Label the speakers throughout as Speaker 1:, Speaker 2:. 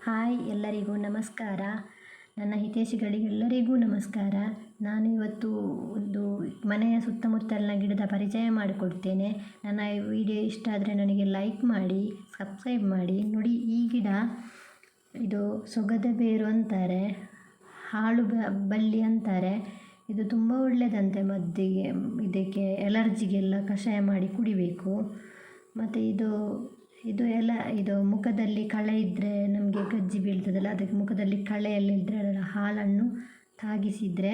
Speaker 1: Hi, ಎಲ್ಲರಿಗೂ ನಮಸ್ಕಾರ. ನನ್ನ ಹಿತೈಷಿಗಳಿಗೆಲ್ಲರಿಗೂ ನಮಸ್ಕಾರ. ನಾನು ಇವತ್ತು ಒಂದು ಮನೆಯ ಸುತ್ತಮುತ್ತಲಿನ ಗಿಡದ ಪರಿಚಯ ಮಾಡಿಕೊಡ್ತೇನೆ. ನನ್ನ ಈ ವಿಡಿಯೋ ಇಷ್ಟ ಆದರೆ ನನಗೆ ಲೈಕ್ ಮಾಡಿ, ಸಬ್ಸ್ಕ್ರೈಬ್ ಮಾಡಿ. ನೋಡಿ, ಈ ಗಿಡ ಇದು ಸೊಗದ ಬೇರು ಅಂತಾರೆ, ಹಾಳು ಬಳ್ಳಿ ಅಂತಾರೆ. ಇದು ತುಂಬ ಒಳ್ಳೆಯದಂತೆ ಮದ್ದಿಗೆ, ಇದಕ್ಕೆ ಎಲರ್ಜಿಗೆಲ್ಲ ಕಷಾಯ ಮಾಡಿ ಕುಡಿಬೇಕು. ಮತ್ತು ಇದು ಮುಖದಲ್ಲಿ ಕಳೆ ಇದ್ದರೆ, ನಮಗೆ ಗಜ್ಜಿ ಬೀಳ್ತದಲ್ಲ, ಅದಕ್ಕೆ ಮುಖದಲ್ಲಿ ಕಳೆಯೆಲ್ಲ ಇದ್ದರೆ ಅದರ ಹಾಲನ್ನು ತಾಗಿಸಿದರೆ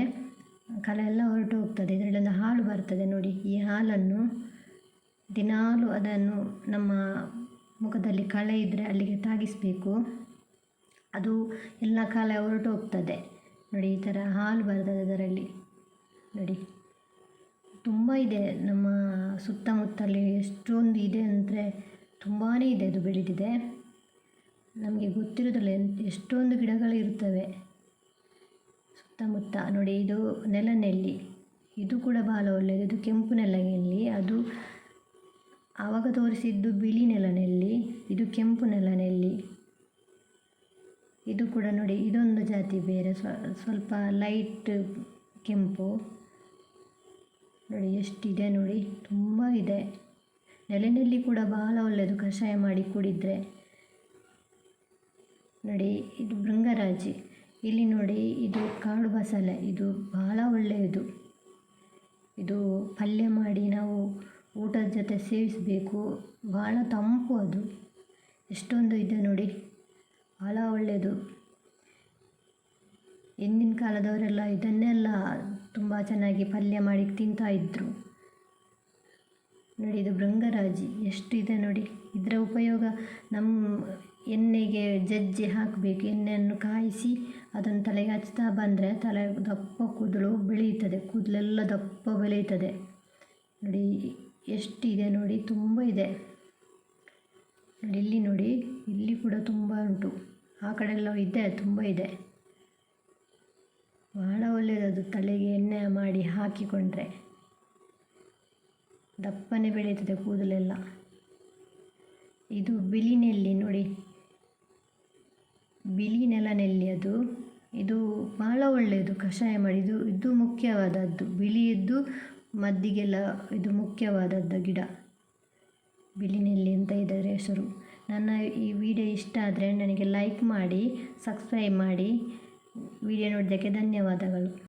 Speaker 1: ಕಳೆ ಎಲ್ಲ ಹೊರಟು ಹೋಗ್ತದೆ. ಇದರಲ್ಲೊಂದು ಹಾಲು ಬರ್ತದೆ ನೋಡಿ. ಈ ಹಾಲನ್ನು ದಿನಾಲೂ ಅದನ್ನು ನಮ್ಮ ಮುಖದಲ್ಲಿ ಕಳೆ ಇದ್ದರೆ ಅಲ್ಲಿಗೆ ತಾಗಿಸಬೇಕು. ಅದು ಎಲ್ಲ ಕಳೆ ಹೊರಟು ಹೋಗ್ತದೆ ನೋಡಿ. ಈ ಥರ ಹಾಲು ಬರ್ತದೆ ಅದರಲ್ಲಿ ನೋಡಿ. ತುಂಬ ಇದೆ ನಮ್ಮ ಸುತ್ತಮುತ್ತಲಿ, ಎಷ್ಟೊಂದು ಇದೆ ಅಂದರೆ ತುಂಬಾ ಇದೆ. ಇದು ಬೆಳೆದಿದೆ, ನಮಗೆ ಗೊತ್ತಿರೋದಿಲ್ಲ ಎಷ್ಟೊಂದು ಗಿಡಗಳಿರ್ತವೆ ಸುತ್ತಮುತ್ತ ನೋಡಿ. ಇದು ನೆಲನೆಲ್ಲಿ, ಇದು ಕೂಡ ಭಾಳ ಒಳ್ಳೆಯದು. ಇದು ಕೆಂಪು ನೆಲನೆಲ್ಲಿ, ಅದು ಆವಾಗ ತೋರಿಸಿದ್ದು ಬಿಳಿ ನೆಲನೆಲ್ಲಿ, ಇದು ಕೆಂಪು ನೆಲನೆಲ್ಲಿ. ಇದು ಕೂಡ ನೋಡಿ, ಇದೊಂದು ಜಾತಿ ಬೇರೆ, ಸ್ವಲ್ಪ ಲೈಟ್ ಕೆಂಪು ನೋಡಿ. ಎಷ್ಟಿದೆ ನೋಡಿ, ತುಂಬ ಇದೆ. ನೆಲನೆಲ್ಲಿ ಕೂಡ ಬಹಳ ಒಳ್ಳೆಯದು, ಕಷಾಯ ಮಾಡಿ ಕುಡಿದರೆ ನೋಡಿ. ಇದು ಭೃಂಗರಾಜಿ. ಇಲ್ಲಿ ನೋಡಿ, ಇದು ಕಾಡು ಬಸಳೆ, ಇದು ಬಹಳ ಒಳ್ಳೆಯದು. ಇದು ಪಲ್ಯ ಮಾಡಿ ನಾವು ಊಟದ ಜೊತೆ ಸೇವಿಸಬೇಕು, ಭಾಳ ತಂಪು. ಅದು ಎಷ್ಟೊಂದು ಇದೆ ನೋಡಿ, ಭಾಳ ಒಳ್ಳೆಯದು. ಹಿಂದಿನ ಕಾಲದವರೆಲ್ಲ ಇದನ್ನೆಲ್ಲ ತುಂಬ ಚೆನ್ನಾಗಿ ಪಲ್ಯ ಮಾಡಿ ತಿಂತಾಯಿದ್ರು ನೋಡಿ. ಇದು ಭೃಂಗರಾಜಿ ಎಷ್ಟಿದೆ ನೋಡಿ. ಇದರ ಉಪಯೋಗ ನಮ್ಮ ಎಣ್ಣೆಗೆ ಜಜ್ಜಿ ಹಾಕಬೇಕು. ಎಣ್ಣೆಯನ್ನು ಕಾಯಿಸಿ ಅದನ್ನು ತಲೆಗೆ ಹಚ್ತಾ ಬಂದರೆ ತಲೆ ದಪ್ಪ ಕೂದಲು ಬೆಳೆಯುತ್ತದೆ, ಕೂದಲೆಲ್ಲ ದಪ್ಪ ಬೆಳೆಯುತ್ತದೆ ನೋಡಿ. ಎಷ್ಟಿದೆ ನೋಡಿ, ತುಂಬ ಇದೆ ನೋಡಿ. ಇಲ್ಲಿ ನೋಡಿ, ಇಲ್ಲಿ ಕೂಡ ತುಂಬ ಉಂಟು, ಆ ಕಡೆ ಎಲ್ಲ ಇದೆ, ತುಂಬ ಇದೆ. ಭಾಳ ಒಳ್ಳೆಯದು, ತಲೆಗೆ ಎಣ್ಣೆ ಮಾಡಿ ಹಾಕಿಕೊಂಡ್ರೆ ದಪ್ಪನೆ ಬೆಳೆಯುತ್ತದೆ ಕೂದಲೆಲ್ಲ. ಇದು ಬಿಳಿ ನೆಲ್ಲಿ ನೋಡಿ, ಬಿಳಿ ನೆಲನೆಲ್ಲಿ. ಇದು ಭಾಳ ಒಳ್ಳೆಯದು, ಕಷಾಯ ಮಾಡಿ. ಇದು ಮುಖ್ಯವಾದದ್ದು, ಬಿಳಿಯದ್ದು ಮದ್ದಿಗೆಲ್ಲ ಇದು ಮುಖ್ಯವಾದದ್ದು ಗಿಡ. ಬಿಳಿ ನೆಲ್ಲಿ ಅಂತ ಇದರ ಹೆಸರು. ನನ್ನ ಈ ವಿಡಿಯೋ ಇಷ್ಟ ಆದರೆ ನನಗೆ ಲೈಕ್ ಮಾಡಿ, ಸಬ್ಸ್ಕ್ರೈಬ್ ಮಾಡಿ. ವಿಡಿಯೋ ನೋಡಿದ್ದಕ್ಕೆ ಧನ್ಯವಾದಗಳು.